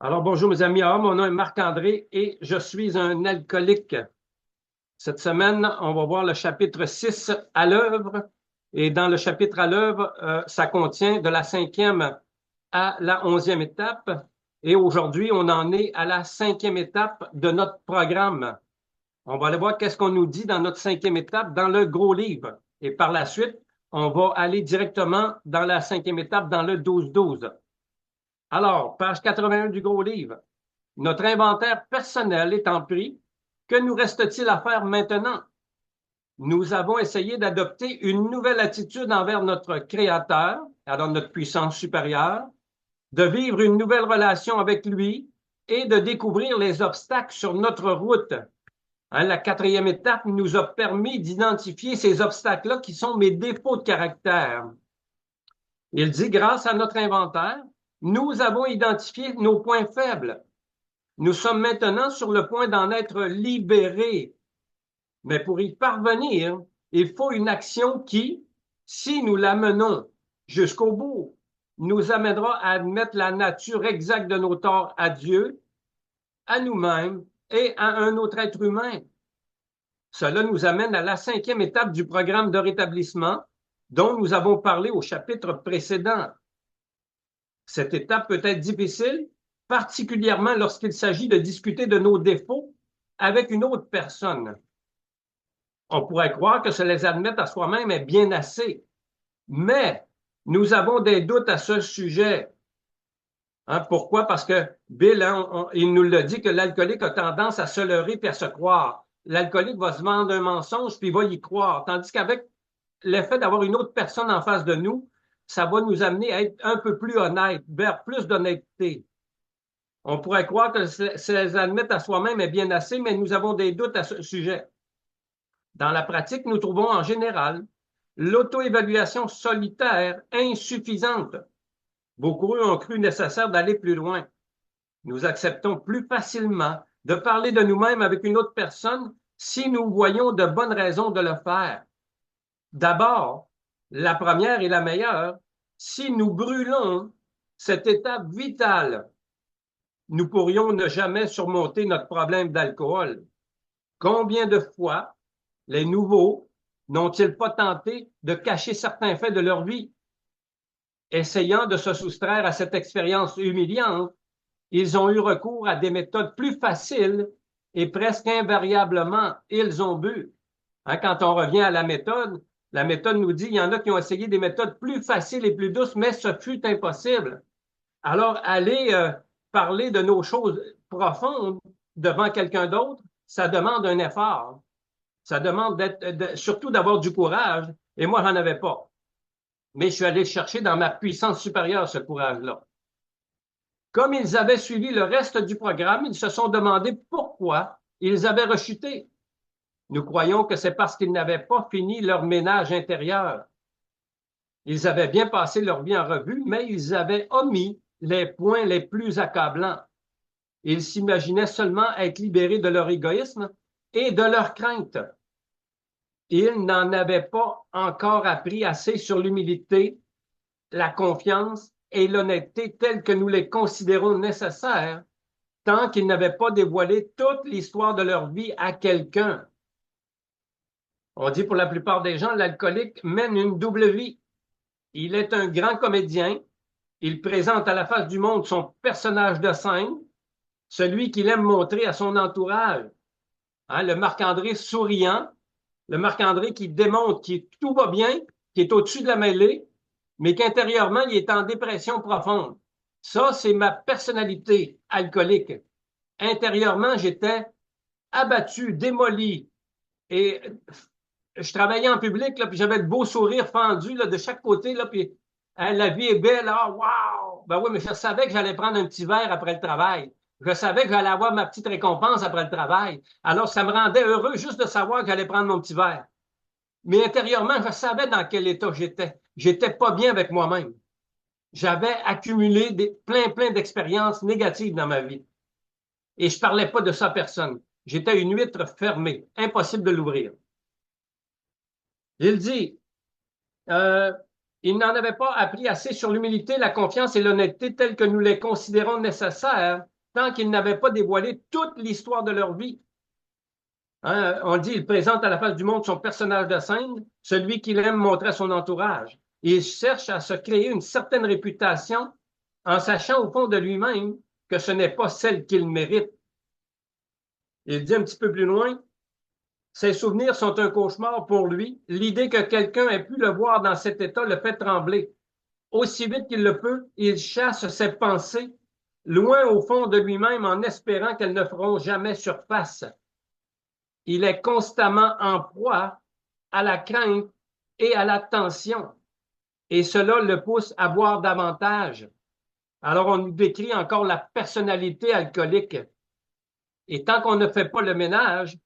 Alors, bonjour mes amis. Mon nom est Marc-André et je suis un alcoolique. Cette semaine, on va voir le chapitre 6 à l'œuvre. Et dans le chapitre à l'œuvre, ça contient de la 5e à la 11e étape. Et aujourd'hui, on en est à la 5e étape de notre programme. On va aller voir qu'est-ce qu'on nous dit dans notre 5e étape dans le gros livre. Et par la suite, on va aller directement dans la 5e étape dans le 12-12. Alors, page 81 du gros livre. Notre inventaire personnel étant pris, que nous reste-t-il à faire maintenant? Nous avons essayé d'adopter une nouvelle attitude envers notre Créateur, alors notre puissance supérieure, de vivre une nouvelle relation avec lui et de découvrir les obstacles sur notre route. La 4e étape nous a permis d'identifier ces obstacles-là qui sont mes défauts de caractère. Il dit, grâce à notre inventaire, nous avons identifié nos points faibles. Nous sommes maintenant sur le point d'en être libérés. Mais pour y parvenir, il faut une action qui, si nous la menons jusqu'au bout, nous amènera à admettre la nature exacte de nos torts à Dieu, à nous-mêmes et à un autre être humain. Cela nous amène à la 5e étape du programme de rétablissement dont nous avons parlé au chapitre précédent. Cette étape peut être difficile, particulièrement lorsqu'il s'agit de discuter de nos défauts avec une autre personne. On pourrait croire que se les admettre à soi-même est bien assez, mais nous avons des doutes à ce sujet. Pourquoi? Parce que Bill, il nous l'a dit que l'alcoolique a tendance à se leurrer et à se croire. L'alcoolique va se vendre un mensonge puis il va y croire. Tandis qu'avec l'effet d'avoir une autre personne en face de nous, ça va nous amener à être un peu plus honnête, vers plus d'honnêteté. On pourrait croire que se les admettre à soi-même est bien assez, mais nous avons des doutes à ce sujet. Dans la pratique, nous trouvons en général l'auto-évaluation solitaire insuffisante. Beaucoup ont cru nécessaire d'aller plus loin. Nous acceptons plus facilement de parler de nous-mêmes avec une autre personne si nous voyons de bonnes raisons de le faire. D'abord, la première et la meilleure, si nous brûlons cette étape vitale, nous pourrions ne jamais surmonter notre problème d'alcool. Combien de fois les nouveaux n'ont-ils pas tenté de cacher certains faits de leur vie? Essayant de se soustraire à cette expérience humiliante, ils ont eu recours à des méthodes plus faciles et presque invariablement, ils ont bu. Quand on revient à la méthode nous dit, il y en a qui ont essayé des méthodes plus faciles et plus douces, mais ce fut impossible. Alors, aller parler de nos choses profondes devant quelqu'un d'autre, ça demande un effort. Ça demande surtout d'avoir du courage. Et moi, j'en avais pas. Mais je suis allé chercher dans ma puissance supérieure ce courage-là. Comme ils avaient suivi le reste du programme, ils se sont demandé pourquoi ils avaient rechuté. Nous croyons que c'est parce qu'ils n'avaient pas fini leur ménage intérieur. Ils avaient bien passé leur vie en revue, mais ils avaient omis les points les plus accablants. Ils s'imaginaient seulement être libérés de leur égoïsme et de leur crainte. Ils n'en avaient pas encore appris assez sur l'humilité, la confiance et l'honnêteté telles que nous les considérons nécessaires tant qu'ils n'avaient pas dévoilé toute l'histoire de leur vie à quelqu'un. On dit pour la plupart des gens, l'alcoolique mène une double vie. Il est un grand comédien. Il présente à la face du monde son personnage de scène, celui qu'il aime montrer à son entourage. Le Marc-André souriant, le Marc-André qui démontre que tout va bien, qui est au-dessus de la mêlée, mais qu'intérieurement, il est en dépression profonde. Ça, c'est ma personnalité alcoolique. Intérieurement, j'étais abattu, démoli. Et je travaillais en public, là, puis j'avais le beau sourire fendu là, de chaque côté, là, puis la vie est belle, wow! Ben oui, mais je savais que j'allais prendre un petit verre après le travail. Je savais que j'allais avoir ma petite récompense après le travail. Alors, ça me rendait heureux juste de savoir que j'allais prendre mon petit verre. Mais intérieurement, je savais dans quel état j'étais. J'étais pas bien avec moi-même. J'avais accumulé plein d'expériences négatives dans ma vie. Et je parlais pas de ça à personne. J'étais une huître fermée, impossible de l'ouvrir. Il dit, ils n'en avaient pas appris assez sur l'humilité, la confiance et l'honnêteté telles que nous les considérons nécessaires, tant qu'ils n'avaient pas dévoilé toute l'histoire de leur vie. Hein, on dit, il présente à la face du monde son personnage de scène, celui qu'il aime montrer à son entourage. Il cherche à se créer une certaine réputation en sachant au fond de lui-même que ce n'est pas celle qu'il mérite. Il dit un petit peu plus loin, ses souvenirs sont un cauchemar pour lui. L'idée que quelqu'un ait pu le voir dans cet état le fait trembler. Aussi vite qu'il le peut, il chasse ses pensées loin au fond de lui-même en espérant qu'elles ne feront jamais surface. Il est constamment en proie à la crainte et à la tension. Et cela le pousse à boire davantage. Alors, on nous décrit encore la personnalité alcoolique. Et tant qu'on ne fait pas le ménage,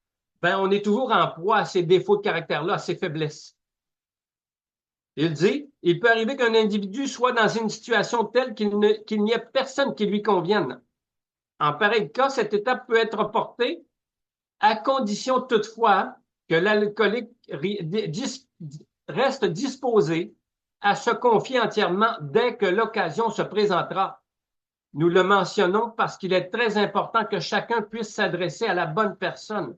ben, on est toujours en proie à ces défauts de caractère-là, à ces faiblesses. Il dit, il peut arriver qu'un individu soit dans une situation telle qu'il n'y ait personne qui lui convienne. En pareil cas, cette étape peut être portée à condition toutefois que l'alcoolique reste disposé à se confier entièrement dès que l'occasion se présentera. Nous le mentionnons parce qu'il est très important que chacun puisse s'adresser à la bonne personne.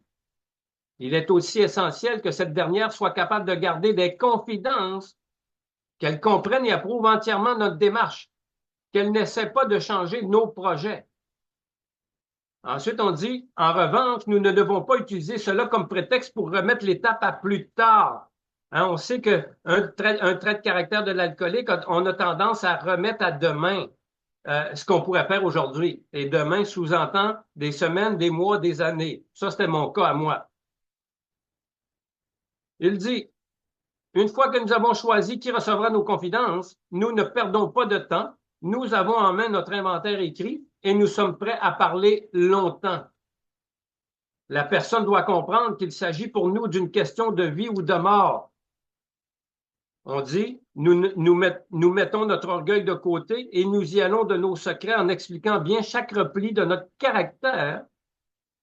Il est aussi essentiel que cette dernière soit capable de garder des confidences, qu'elle comprenne et approuve entièrement notre démarche, qu'elle n'essaie pas de changer nos projets. Ensuite, on dit, en revanche, nous ne devons pas utiliser cela comme prétexte pour remettre l'étape à plus tard. Hein, on sait qu'un trait de caractère de l'alcoolique, on a tendance à remettre à demain ce qu'on pourrait faire aujourd'hui. Et demain sous-entend des semaines, des mois, des années. Ça, c'était mon cas à moi. Il dit, une fois que nous avons choisi qui recevra nos confidences, nous ne perdons pas de temps. Nous avons en main notre inventaire écrit et nous sommes prêts à parler longtemps. La personne doit comprendre qu'il s'agit pour nous d'une question de vie ou de mort. On dit, nous mettons notre orgueil de côté et nous y allons de nos secrets en expliquant bien chaque repli de notre caractère.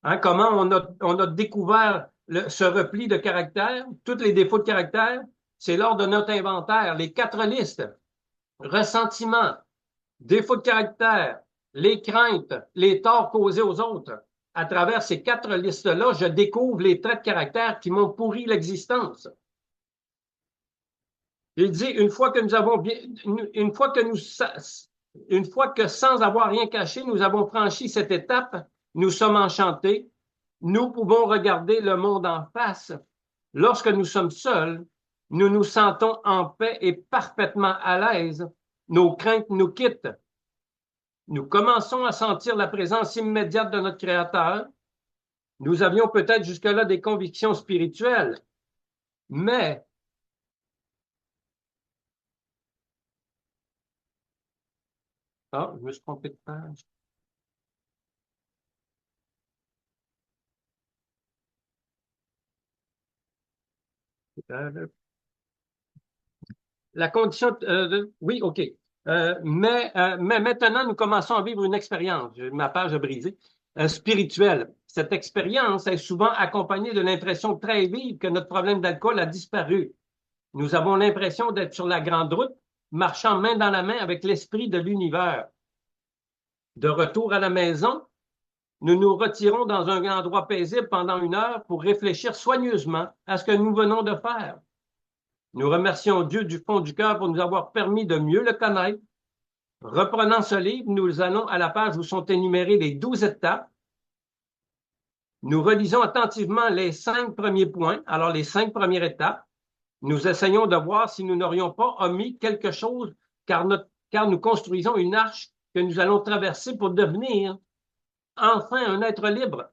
Hein, comment on a découvert ce repli de caractère, tous les défauts de caractère, c'est lors de notre inventaire, les 4 listes, ressentiment, défauts de caractère, les craintes, les torts causés aux autres. À travers ces 4 listes-là, je découvre les traits de caractère qui m'ont pourri l'existence. Il dit, une fois que sans avoir rien caché, nous avons franchi cette étape, nous sommes enchantés, nous pouvons regarder le monde en face. Lorsque nous sommes seuls, nous nous sentons en paix et parfaitement à l'aise. Nos craintes nous quittent. Nous commençons à sentir la présence immédiate de notre Créateur. Nous avions peut-être jusque-là des convictions spirituelles, mais je me suis trompé de page. La condition, oui, OK. Mais maintenant, nous commençons à vivre une expérience, ma page a brisé, spirituelle. Cette expérience est souvent accompagnée de l'impression très vive que notre problème d'alcool a disparu. Nous avons l'impression d'être sur la grande route, marchant main dans la main avec l'esprit de l'univers. De retour à la maison, nous nous retirons dans un endroit paisible pendant 1 heure pour réfléchir soigneusement à ce que nous venons de faire. Nous remercions Dieu du fond du cœur pour nous avoir permis de mieux le connaître. Reprenant ce livre, nous allons à la page où sont énumérées les 12 étapes. Nous relisons attentivement les 5 premiers points, alors les 5 premières étapes. Nous essayons de voir si nous n'aurions pas omis quelque chose, car nous construisons une arche que nous allons traverser pour devenir enfin un être libre.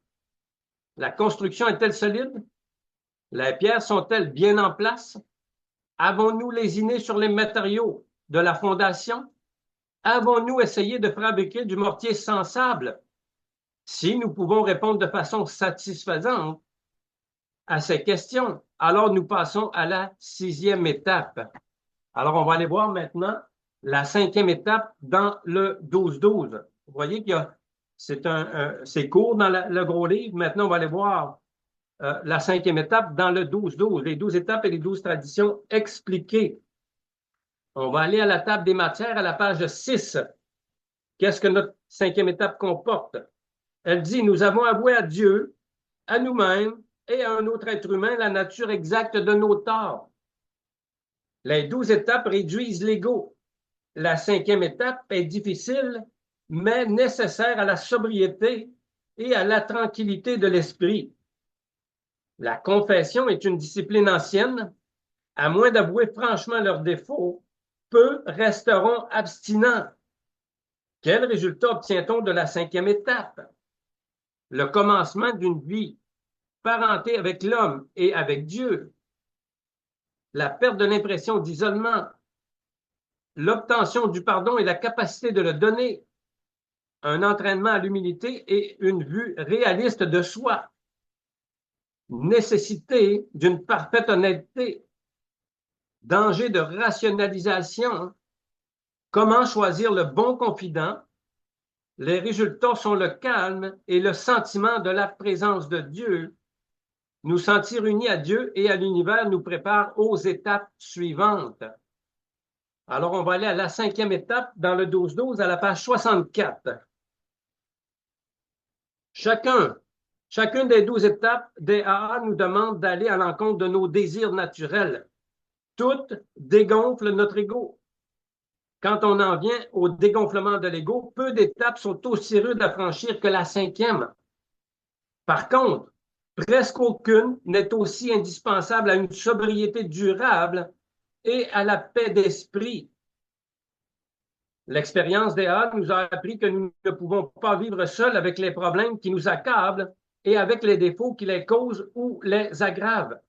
La construction est-elle solide? Les pierres sont-elles bien en place? Avons-nous lésiné sur les matériaux de la fondation? Avons-nous essayé de fabriquer du mortier sans sable? Si nous pouvons répondre de façon satisfaisante à ces questions, alors nous passons à la 6e étape. Alors, on va aller voir maintenant la 5e étape dans le 12-12. Vous voyez qu'il y a, c'est court dans le gros livre. Maintenant, on va aller voir la 5e étape dans le 12-12, les 12 étapes et les 12 traditions expliquées. On va aller à la table des matières à la page 6. Qu'est-ce que notre cinquième étape comporte? Elle dit, nous avons avoué à Dieu, à nous-mêmes et à un autre être humain la nature exacte de nos torts. Les 12 étapes réduisent l'ego. La cinquième étape est difficile, mais nécessaire à la sobriété et à la tranquillité de l'esprit. La confession est une discipline ancienne. À moins d'avouer franchement leurs défauts, peu resteront abstinents. Quel résultat obtient-on de la cinquième étape? Le commencement d'une vie parentée avec l'homme et avec Dieu, la perte de l'impression d'isolement, l'obtention du pardon et la capacité de le donner, un entraînement à l'humilité et une vue réaliste de soi, nécessité d'une parfaite honnêteté, danger de rationalisation, comment choisir le bon confident. Les résultats sont le calme et le sentiment de la présence de Dieu. Nous sentir unis à Dieu et à l'univers nous prépare aux étapes suivantes. Alors, on va aller à la cinquième étape dans le 12-12 à la page 64. Chacune des 12 étapes des AA nous demande d'aller à l'encontre de nos désirs naturels. Toutes dégonflent notre ego. Quand on en vient au dégonflement de l'ego, peu d'étapes sont aussi rudes à franchir que la cinquième. Par contre, presque aucune n'est aussi indispensable à une sobriété durable et à la paix d'esprit. L'expérience des AA nous a appris que nous ne pouvons pas vivre seuls avec les problèmes qui nous accablent et avec les défauts qui les causent ou les aggravent.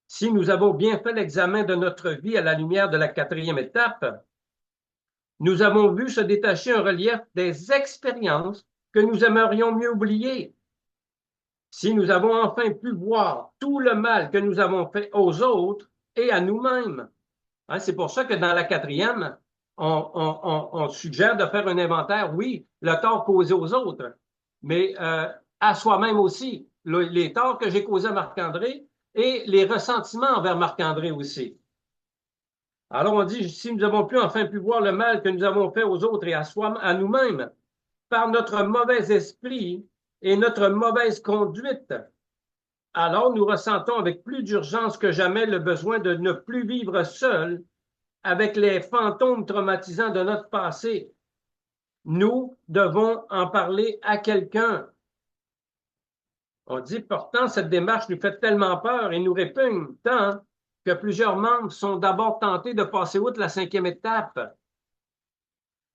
Si nous avons bien fait l'examen de notre vie à la lumière de la quatrième étape, nous avons vu se détacher un relief des expériences que nous aimerions mieux oublier. Si nous avons enfin pu voir tout le mal que nous avons fait aux autres et à nous-mêmes. Hein, c'est pour ça que dans la quatrième, on suggère de faire un inventaire, oui, le tort causé aux autres, mais à soi-même aussi, les torts que j'ai causés à Marc-André et les ressentiments envers Marc-André aussi. Alors on dit, si nous avons enfin pu voir le mal que nous avons fait aux autres et à nous-mêmes, par notre mauvais esprit et notre mauvaise conduite, alors nous ressentons avec plus d'urgence que jamais le besoin de ne plus vivre seul avec les fantômes traumatisants de notre passé. Nous devons en parler à quelqu'un. On dit, pourtant, cette démarche nous fait tellement peur et nous répugne tant que plusieurs membres sont d'abord tentés de passer outre la cinquième étape.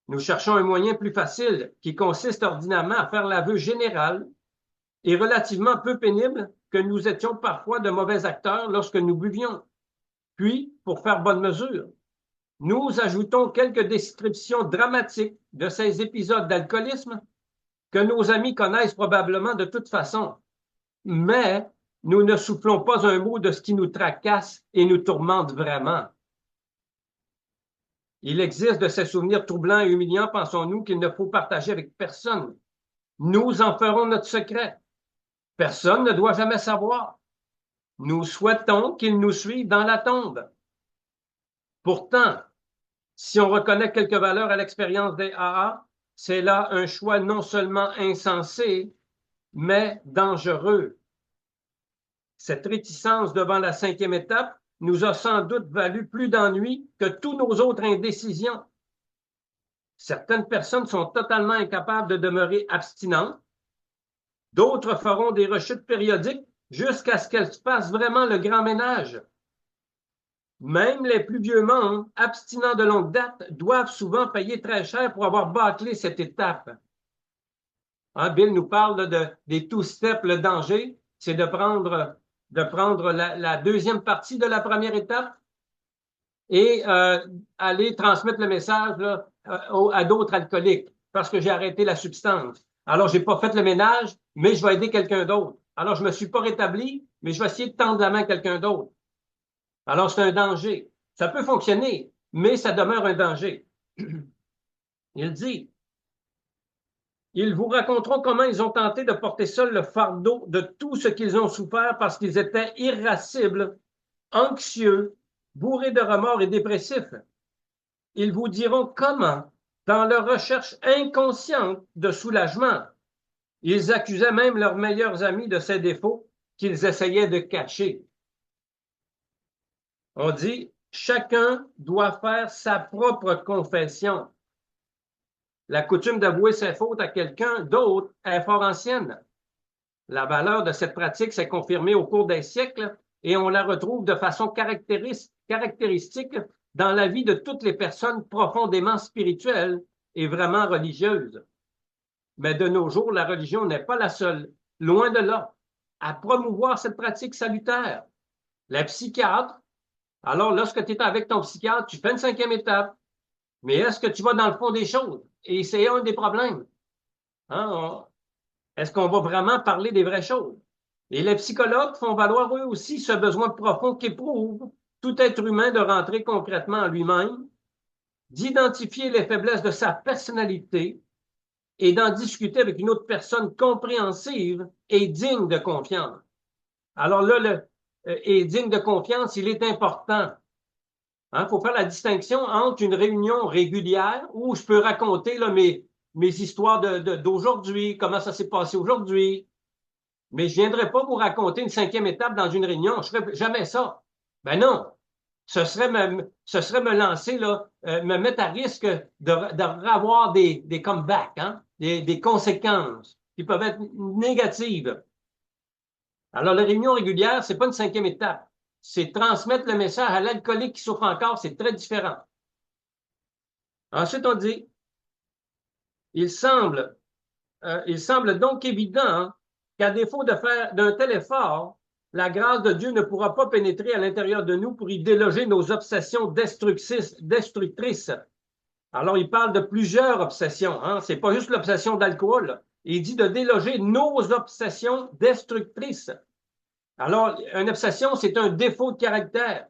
Nous cherchons un moyen plus facile qui consiste ordinairement à faire l'aveu général et relativement peu pénible que nous étions parfois de mauvais acteurs lorsque nous buvions. Puis, pour faire bonne mesure, nous ajoutons quelques descriptions dramatiques de ces épisodes d'alcoolisme que nos amis connaissent probablement de toute façon. Mais nous ne soufflons pas un mot de ce qui nous tracasse et nous tourmente vraiment. Il existe de ces souvenirs troublants et humiliants, pensons-nous, qu'il ne faut partager avec personne. Nous en ferons notre secret. Personne ne doit jamais savoir. Nous souhaitons qu'ils nous suivent dans la tombe. Pourtant, si on reconnaît quelques valeurs à l'expérience des AA, c'est là un choix non seulement insensé, mais dangereux. Cette réticence devant la cinquième étape nous a sans doute valu plus d'ennuis que tous nos autres indécisions. Certaines personnes sont totalement incapables de demeurer abstinentes. D'autres feront des rechutes périodiques jusqu'à ce qu'elles fassent vraiment le grand ménage. Même les plus vieux membres, abstinents de longue date, doivent souvent payer très cher pour avoir bâclé cette étape. Hein, Bill nous parle des two-steps. Le danger, c'est de prendre la deuxième partie de la première étape et aller transmettre le message là, à d'autres alcooliques parce que j'ai arrêté la substance. Alors, j'ai pas fait le ménage, mais je vais aider quelqu'un d'autre. Alors, je me suis pas rétabli, mais je vais essayer de tendre la main à quelqu'un d'autre. Alors, c'est un danger. Ça peut fonctionner, mais ça demeure un danger. Il dit, ils vous raconteront comment ils ont tenté de porter seuls le fardeau de tout ce qu'ils ont souffert parce qu'ils étaient irascibles, anxieux, bourrés de remords et dépressifs. ils vous diront comment, dans leur recherche inconsciente de soulagement, ils accusaient même leurs meilleurs amis de ces défauts qu'ils essayaient de cacher. On dit, chacun doit faire sa propre confession. La coutume d'avouer ses fautes à quelqu'un d'autre est fort ancienne. La valeur de cette pratique s'est confirmée au cours des siècles et on la retrouve de façon caractéristique dans la vie de toutes les personnes profondément spirituelles et vraiment religieuses. Mais de nos jours, la religion n'est pas la seule, loin de là, à promouvoir cette pratique salutaire. Les psychiatres, alors lorsque tu es avec ton psychiatre, tu fais une 5e étape, mais est-ce que tu vas dans le fond des choses? Et c'est un des problèmes. Hein? Est-ce qu'on va vraiment parler des vraies choses? Et les psychologues font valoir eux aussi ce besoin profond qu'éprouve tout être humain de rentrer concrètement en lui-même, d'identifier les faiblesses de sa personnalité et d'en discuter avec une autre personne compréhensive et digne de confiance. Alors là, et digne de confiance, il est important. Il faut faire la distinction entre une réunion régulière où je peux raconter là, mes histoires d'aujourd'hui, comment ça s'est passé aujourd'hui. Mais je ne viendrai pas vous raconter une 5e étape dans une réunion. Je ne ferai jamais ça. Ben non. Ce serait me lancer, là, me mettre à risque d'avoir des comebacks, hein, des conséquences qui peuvent être négatives. Alors, la réunion régulière, c'est pas une 5e étape. C'est transmettre le message à l'alcoolique qui souffre encore, c'est très différent. Ensuite, on dit, il semble donc évident hein, qu'à défaut de faire d'un tel effort, la grâce de Dieu ne pourra pas pénétrer à l'intérieur de nous pour y déloger nos obsessions destructrices. Alors, il parle de plusieurs obsessions. Hein? C'est pas juste l'obsession d'alcool. Il dit de déloger nos obsessions destructrices. Alors, une obsession, c'est un défaut de caractère.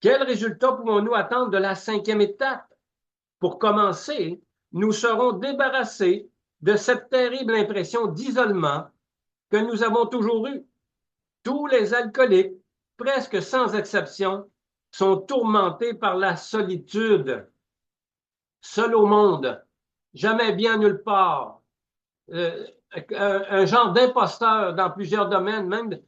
Quel résultat pouvons-nous attendre de la 5e étape? Pour commencer, nous serons débarrassés de cette terrible impression d'isolement que nous avons toujours eue. Tous les alcooliques, presque sans exception, sont tourmentés par la solitude. Seul au monde, jamais bien nulle part. Un genre d'imposteur dans plusieurs domaines, même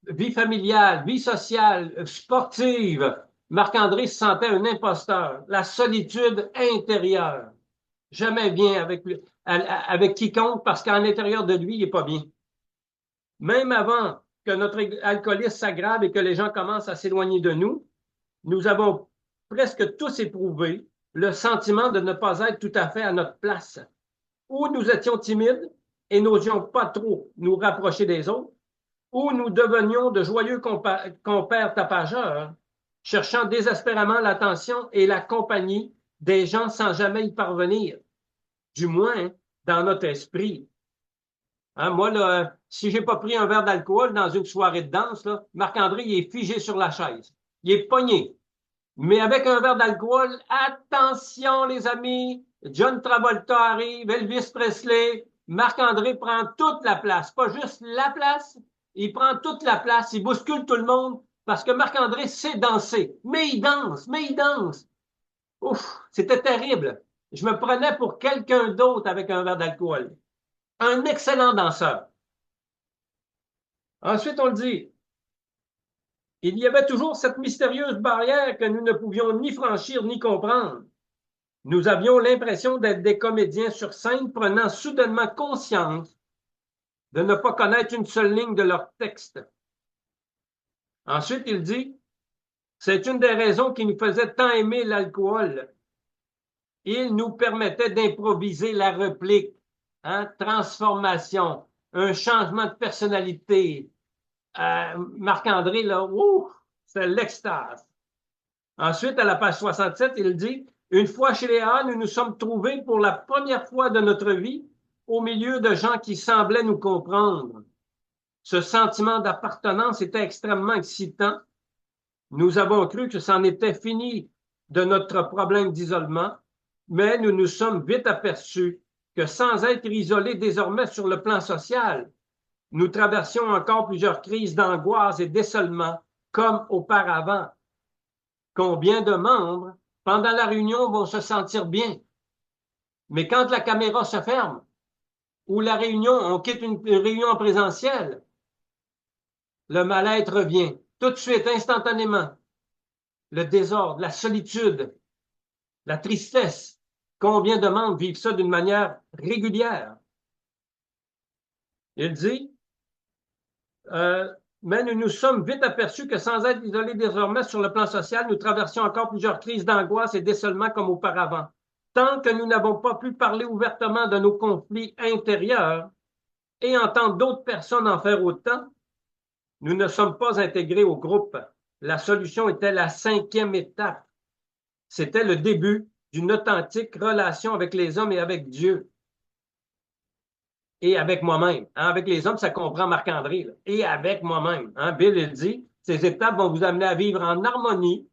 vie familiale, vie sociale, sportive. Marc-André se sentait un imposteur. La solitude intérieure. Jamais bien avec quiconque parce qu'à l'intérieur de lui, il n'est pas bien. Même avant que notre alcoolisme s'aggrave et que les gens commencent à s'éloigner de nous, nous avons presque tous éprouvé le sentiment de ne pas être tout à fait à notre place. Ou nous étions timides et n'osions pas trop nous rapprocher des autres, ou nous devenions de joyeux compères tapageurs, cherchant désespérément l'attention et la compagnie des gens sans jamais y parvenir, du moins dans notre esprit. Hein, moi, là, si j'ai pas pris un verre d'alcool dans une soirée de danse, là, Marc-André, il est figé sur la chaise. Il est pogné. Mais avec un verre d'alcool, attention les amis, John Travolta arrive, Elvis Presley, Marc-André prend toute la place, pas juste la place, il prend toute la place, il bouscule tout le monde parce que Marc-André sait danser. Mais il danse, mais il danse. Ouf, c'était terrible. Je me prenais pour quelqu'un d'autre avec un verre d'alcool. Un excellent danseur. Ensuite, on le dit, il y avait toujours cette mystérieuse barrière que nous ne pouvions ni franchir ni comprendre. Nous avions l'impression d'être des comédiens sur scène prenant soudainement conscience de ne pas connaître une seule ligne de leur texte. Ensuite, il dit, c'est une des raisons qui nous faisait tant aimer l'alcool. Il nous permettait d'improviser la réplique, hein, transformation, un changement de personnalité. Marc-André, là, c'est l'extase. Ensuite, à la page 67, il dit, une fois chez Léa, nous nous sommes trouvés pour la première fois de notre vie au milieu de gens qui semblaient nous comprendre. Ce sentiment d'appartenance était extrêmement excitant. Nous avons cru que c'en était fini de notre problème d'isolement, mais nous nous sommes vite aperçus que sans être isolés désormais sur le plan social, nous traversions encore plusieurs crises d'angoisse et d'isolement comme auparavant. Combien de membres pendant la réunion, vont se sentir bien. Mais quand la caméra se ferme, ou la réunion, on quitte une réunion en présentiel, le mal-être revient tout de suite, instantanément. Le désordre, la solitude, la tristesse. Combien de membres vivent ça d'une manière régulière? Il dit, mais nous nous sommes vite aperçus que sans être isolés désormais sur le plan social, nous traversions encore plusieurs crises d'angoisse et d'isolement comme auparavant. Tant que nous n'avons pas pu parler ouvertement de nos conflits intérieurs et entendre d'autres personnes en faire autant, nous ne sommes pas intégrés au groupe. La solution était la 5e étape. C'était le début d'une authentique relation avec les hommes et avec Dieu. Et avec moi-même. Hein? Avec les hommes, ça comprend Marc-André. Là. Et avec moi-même. Hein? Bill, il dit, ces étapes vont vous amener à vivre en harmonie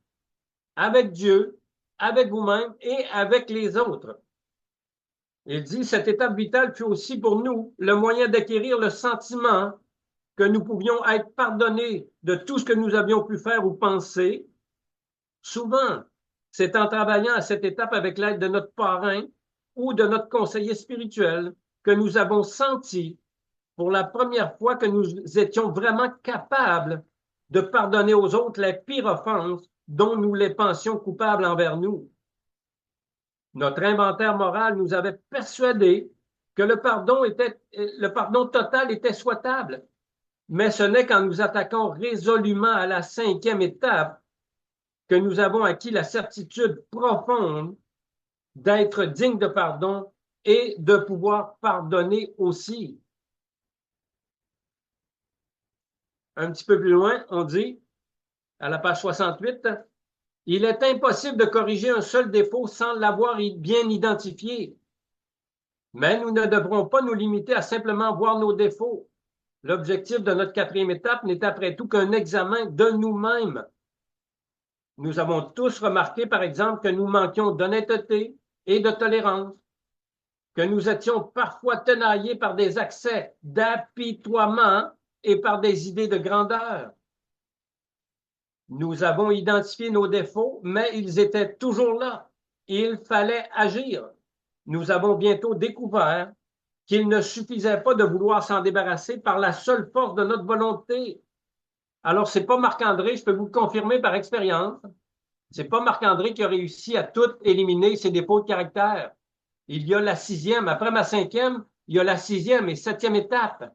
avec Dieu, avec vous-même et avec les autres. Il dit, cette étape vitale fut aussi pour nous le moyen d'acquérir le sentiment que nous pouvions être pardonnés de tout ce que nous avions pu faire ou penser. Souvent, c'est en travaillant à cette étape avec l'aide de notre parrain ou de notre conseiller spirituel que nous avons senti pour la première fois que nous étions vraiment capables de pardonner aux autres les pires offenses dont nous les pensions coupables envers nous. Notre inventaire moral nous avait persuadés que le pardon total était souhaitable. Mais ce n'est qu'en nous attaquant résolument à la 5e étape que nous avons acquis la certitude profonde d'être dignes de pardon et de pouvoir pardonner aussi. Un petit peu plus loin, on dit, à la page 68, « Il est impossible de corriger un seul défaut sans l'avoir bien identifié. Mais nous ne devrons pas nous limiter à simplement voir nos défauts. L'objectif de notre 4e étape n'est après tout qu'un examen de nous-mêmes. Nous avons tous remarqué, par exemple, que nous manquions d'honnêteté et de tolérance, que nous étions parfois tenaillés par des accès d'apitoiement et par des idées de grandeur. Nous avons identifié nos défauts, mais ils étaient toujours là. Il fallait agir. Nous avons bientôt découvert qu'il ne suffisait pas de vouloir s'en débarrasser par la seule force de notre volonté. Alors, c'est pas Marc-André, je peux vous le confirmer par expérience, c'est pas Marc-André qui a réussi à tout éliminer ses défauts de caractère. Il y a la 6e, après ma 5e, il y a la 6e et 7e étape.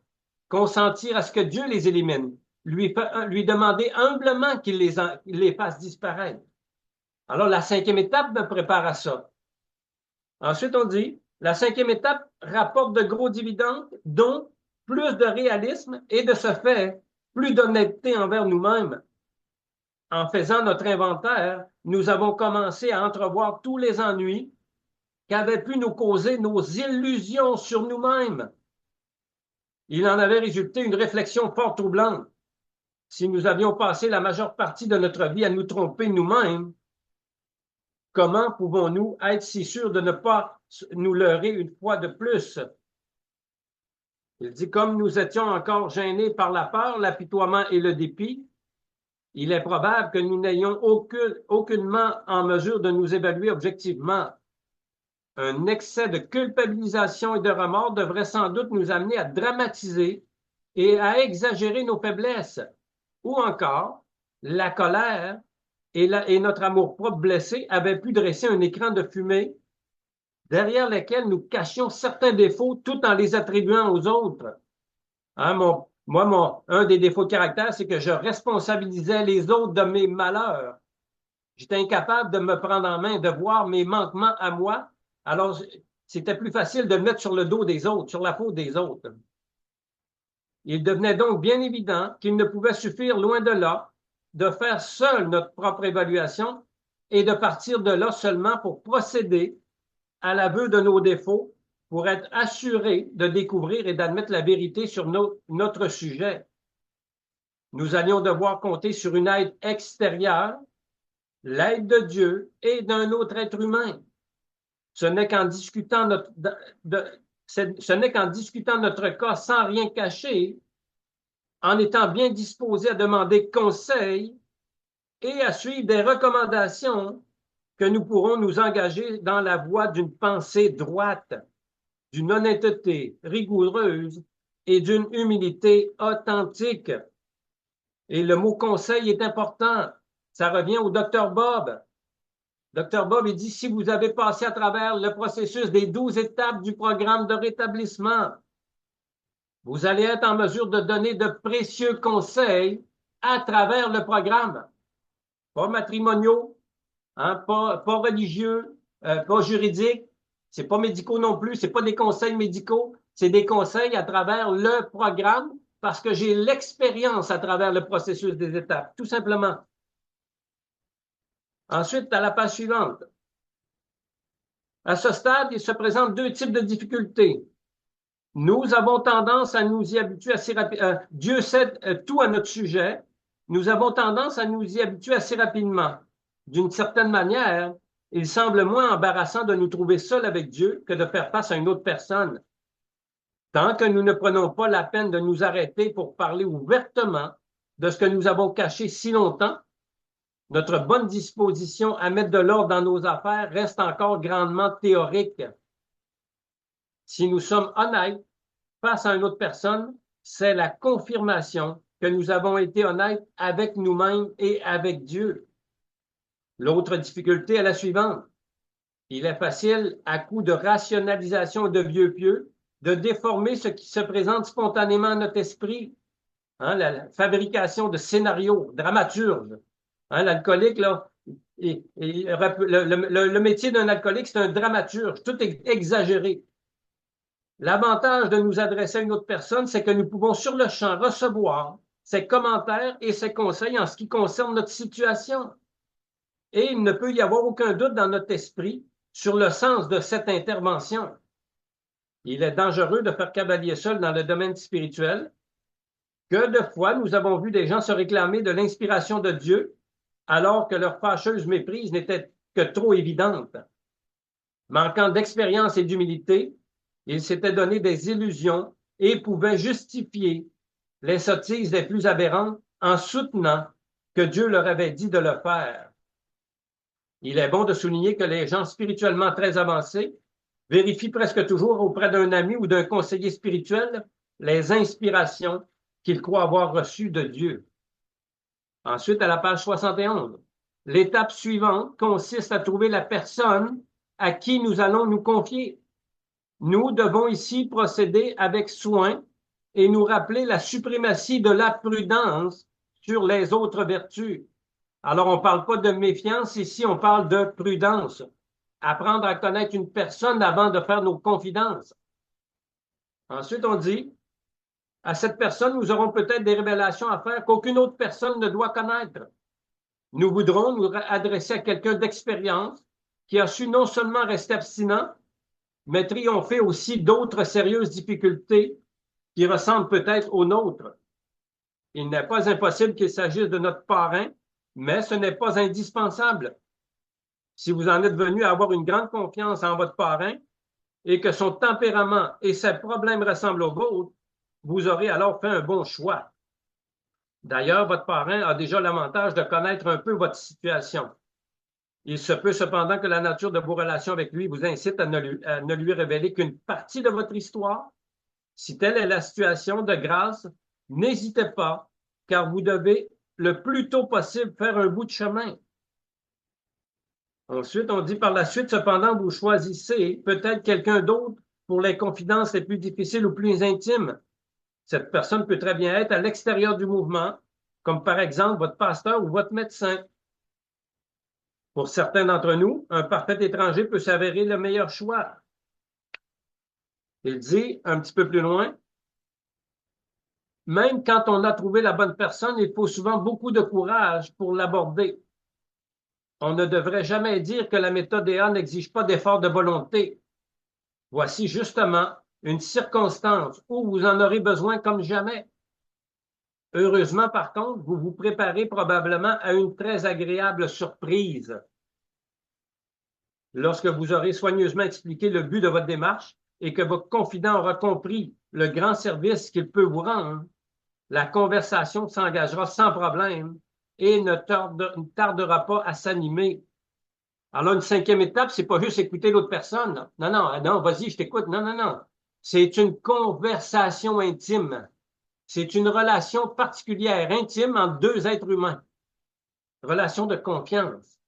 Consentir à ce que Dieu les élimine. Lui demander humblement qu'il les fasse disparaître. Alors, la 5e étape me prépare à ça. Ensuite, on dit, la 5e étape rapporte de gros dividendes, dont plus de réalisme et de ce fait, plus d'honnêteté envers nous-mêmes. En faisant notre inventaire, nous avons commencé à entrevoir tous les ennuis qu'avaient pu nous causer nos illusions sur nous-mêmes. Il en avait résulté une réflexion fort troublante. Si nous avions passé la majeure partie de notre vie à nous tromper nous-mêmes, comment pouvons-nous être si sûrs de ne pas nous leurrer une fois de plus? Il dit, comme nous étions encore gênés par la peur, l'apitoiement et le dépit, il est probable que nous n'ayons aucunement en mesure de nous évaluer objectivement. Un excès de culpabilisation et de remords devrait sans doute nous amener à dramatiser et à exagérer nos faiblesses. Ou encore, la colère et notre amour-propre blessé avaient pu dresser un écran de fumée derrière lequel nous cachions certains défauts tout en les attribuant aux autres. Hein, un des défauts de caractère, c'est que je responsabilisais les autres de mes malheurs. J'étais incapable de me prendre en main, de voir mes manquements à moi. Alors, c'était plus facile de me mettre sur le dos des autres, sur la faute des autres. Il devenait donc bien évident qu'il ne pouvait suffire, loin de là, de faire seul notre propre évaluation et de partir de là seulement pour procéder à l'aveu de nos défauts, pour être assurés de découvrir et d'admettre la vérité sur notre sujet. Nous allions devoir compter sur une aide extérieure, l'aide de Dieu et d'un autre être humain. Ce n'est qu'en discutant notre cas sans rien cacher, en étant bien disposé à demander conseil et à suivre des recommandations que nous pourrons nous engager dans la voie d'une pensée droite, d'une honnêteté rigoureuse et d'une humilité authentique. Et le mot conseil est important. Ça revient au docteur Bob. Docteur Bob, il dit, si vous avez passé à travers le processus des 12 étapes du programme de rétablissement, vous allez être en mesure de donner de précieux conseils à travers le programme. Pas matrimoniaux, hein, pas religieux, pas juridiques, c'est pas médicaux non plus, c'est pas des conseils médicaux, c'est des conseils à travers le programme parce que j'ai l'expérience à travers le processus des étapes, tout simplement. Ensuite, à la page suivante. À ce stade, il se présente deux types de difficultés. Nous avons tendance à nous y habituer assez rapidement. Dieu sait tout à notre sujet. Nous avons tendance à nous y habituer assez rapidement. D'une certaine manière, il semble moins embarrassant de nous trouver seuls avec Dieu que de faire face à une autre personne. Tant que nous ne prenons pas la peine de nous arrêter pour parler ouvertement de ce que nous avons caché si longtemps, notre bonne disposition à mettre de l'ordre dans nos affaires reste encore grandement théorique. Si nous sommes honnêtes face à une autre personne, c'est la confirmation que nous avons été honnêtes avec nous-mêmes et avec Dieu. L'autre difficulté est la suivante. Il est facile, à coup de rationalisation et de vieux pieux, de déformer ce qui se présente spontanément à notre esprit. Hein, la fabrication de scénarios, dramaturge. Hein, l'alcoolique, là, le métier d'un alcoolique, c'est un dramaturge, tout est exagéré. L'avantage de nous adresser à une autre personne, c'est que nous pouvons sur le champ recevoir ses commentaires et ses conseils en ce qui concerne notre situation. Et il ne peut y avoir aucun doute dans notre esprit sur le sens de cette intervention. Il est dangereux de faire cavalier seul dans le domaine spirituel. Que de fois nous avons vu des gens se réclamer de l'inspiration de Dieu alors que leur fâcheuse méprise n'était que trop évidente. Manquant d'expérience et d'humilité, ils s'étaient donné des illusions et pouvaient justifier les sottises les plus aberrantes en soutenant que Dieu leur avait dit de le faire. Il est bon de souligner que les gens spirituellement très avancés vérifient presque toujours auprès d'un ami ou d'un conseiller spirituel les inspirations qu'ils croient avoir reçues de Dieu. Ensuite, à la page 71, l'étape suivante consiste à trouver la personne à qui nous allons nous confier. Nous devons ici procéder avec soin et nous rappeler la suprématie de la prudence sur les autres vertus. Alors, on ne parle pas de méfiance, ici, on parle de prudence. Apprendre à connaître une personne avant de faire nos confidences. Ensuite, on dit, à cette personne, nous aurons peut-être des révélations à faire qu'aucune autre personne ne doit connaître. Nous voudrons nous adresser à quelqu'un d'expérience qui a su non seulement rester abstinent, mais triompher aussi d'autres sérieuses difficultés qui ressemblent peut-être aux nôtres. Il n'est pas impossible qu'il s'agisse de notre parrain, mais ce n'est pas indispensable. Si vous en êtes venu à avoir une grande confiance en votre parrain et que son tempérament et ses problèmes ressemblent aux vôtres, vous aurez alors fait un bon choix. D'ailleurs, votre parrain a déjà l'avantage de connaître un peu votre situation. Il se peut cependant que la nature de vos relations avec lui vous incite à ne lui révéler qu'une partie de votre histoire. Si telle est la situation, de grâce, n'hésitez pas, car vous devez le plus tôt possible faire un bout de chemin. Ensuite, on dit par la suite, cependant, vous choisissez peut-être quelqu'un d'autre pour les confidences les plus difficiles ou plus intimes. Cette personne peut très bien être à l'extérieur du mouvement, comme par exemple votre pasteur ou votre médecin. Pour certains d'entre nous, un parfait étranger peut s'avérer le meilleur choix. Il dit un petit peu plus loin, même quand on a trouvé la bonne personne, il faut souvent beaucoup de courage pour l'aborder. On ne devrait jamais dire que la méthode EA n'exige pas d'effort de volonté. Voici justement une circonstance où vous en aurez besoin comme jamais. Heureusement, par contre, vous vous préparez probablement à une très agréable surprise. Lorsque vous aurez soigneusement expliqué le but de votre démarche et que votre confident aura compris le grand service qu'il peut vous rendre, la conversation s'engagera sans problème et ne tardera pas à s'animer. Alors, une cinquième étape, c'est pas juste écouter l'autre personne. Non, non, non, vas-y, je t'écoute. Non, non, non. C'est une conversation intime. C'est une relation particulière, intime entre deux êtres humains. Relation de confiance.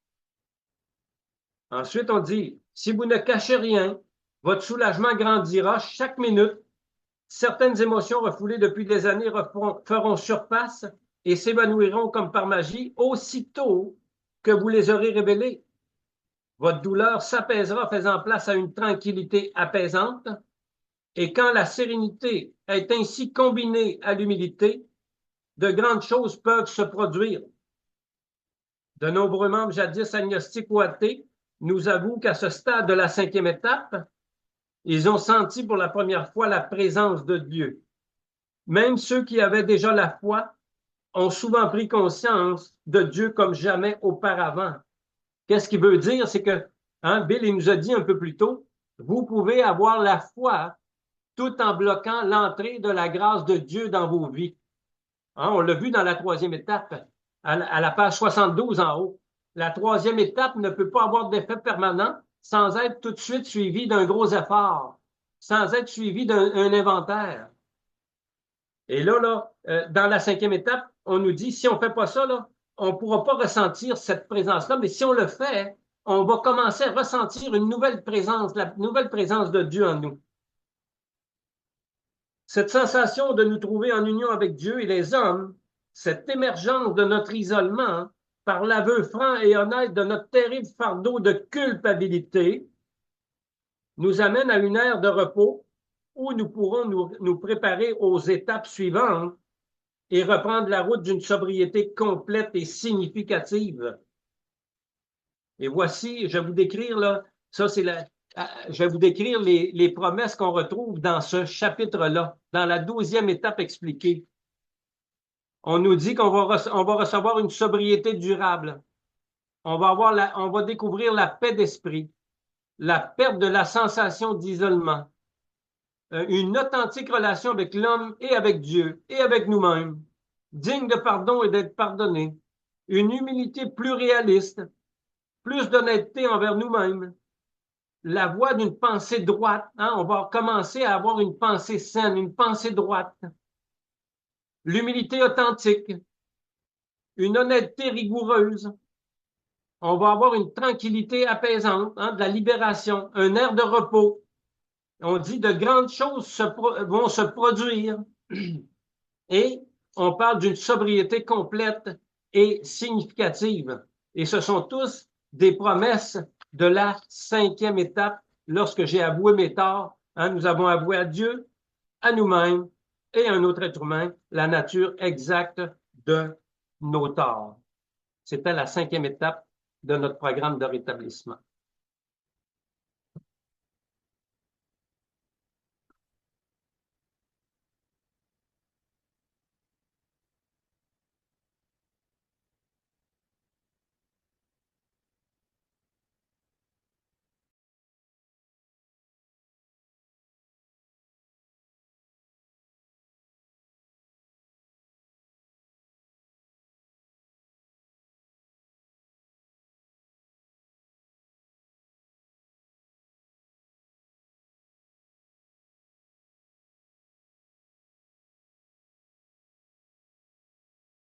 Ensuite, on dit, si vous ne cachez rien, votre soulagement grandira chaque minute. Certaines émotions refoulées depuis des années feront surface et s'évanouiront comme par magie aussitôt que vous les aurez révélées. Votre douleur s'apaisera, faisant place à une tranquillité apaisante. Et quand la sérénité est ainsi combinée à l'humilité, de grandes choses peuvent se produire. De nombreux membres jadis agnostiques ou athées nous avouent qu'à ce stade de la cinquième étape, ils ont senti pour la première fois la présence de Dieu. Même ceux qui avaient déjà la foi ont souvent pris conscience de Dieu comme jamais auparavant. Qu'est-ce qu'il veut dire? C'est que, Bill, il nous a dit un peu plus tôt, vous pouvez avoir la foi tout en bloquant l'entrée de la grâce de Dieu dans vos vies. On l'a vu dans la troisième étape, à la page 72 en haut. La troisième étape ne peut pas avoir d'effet permanent sans être tout de suite suivie d'un gros effort, sans être suivie d'un inventaire. Et dans la cinquième étape, on nous dit, si on ne fait pas ça, là, on ne pourra pas ressentir cette présence-là, mais si on le fait, on va commencer à ressentir une nouvelle présence, la nouvelle présence de Dieu en nous. Cette sensation de nous trouver en union avec Dieu et les hommes, cette émergence de notre isolement par l'aveu franc et honnête de notre terrible fardeau de culpabilité, nous amène à une ère de repos où nous pourrons nous préparer aux étapes suivantes et reprendre la route d'une sobriété complète et significative. Et voici, je vais vous décrire, là, ça c'est je vais vous décrire les promesses qu'on retrouve dans ce chapitre-là, dans la 12e étape expliquée. On nous dit qu'on va recevoir une sobriété durable. On va découvrir la paix d'esprit, la perte de la sensation d'isolement, une authentique relation avec l'homme et avec Dieu et avec nous-mêmes, digne de pardon et d'être pardonné, une humilité plus réaliste, plus d'honnêteté envers nous-mêmes, la voie d'une pensée droite. On va commencer à avoir une pensée saine, une pensée droite, l'humilité authentique, une honnêteté rigoureuse. On va avoir une tranquillité apaisante, de la libération, un air de repos. On dit de grandes choses vont se produire et on parle d'une sobriété complète et significative. Et ce sont tous des promesses de la 5e étape lorsque j'ai avoué mes torts. Nous avons avoué à Dieu, à nous-mêmes et à un autre être humain la nature exacte de nos torts. C'était la 5e étape de notre programme de rétablissement.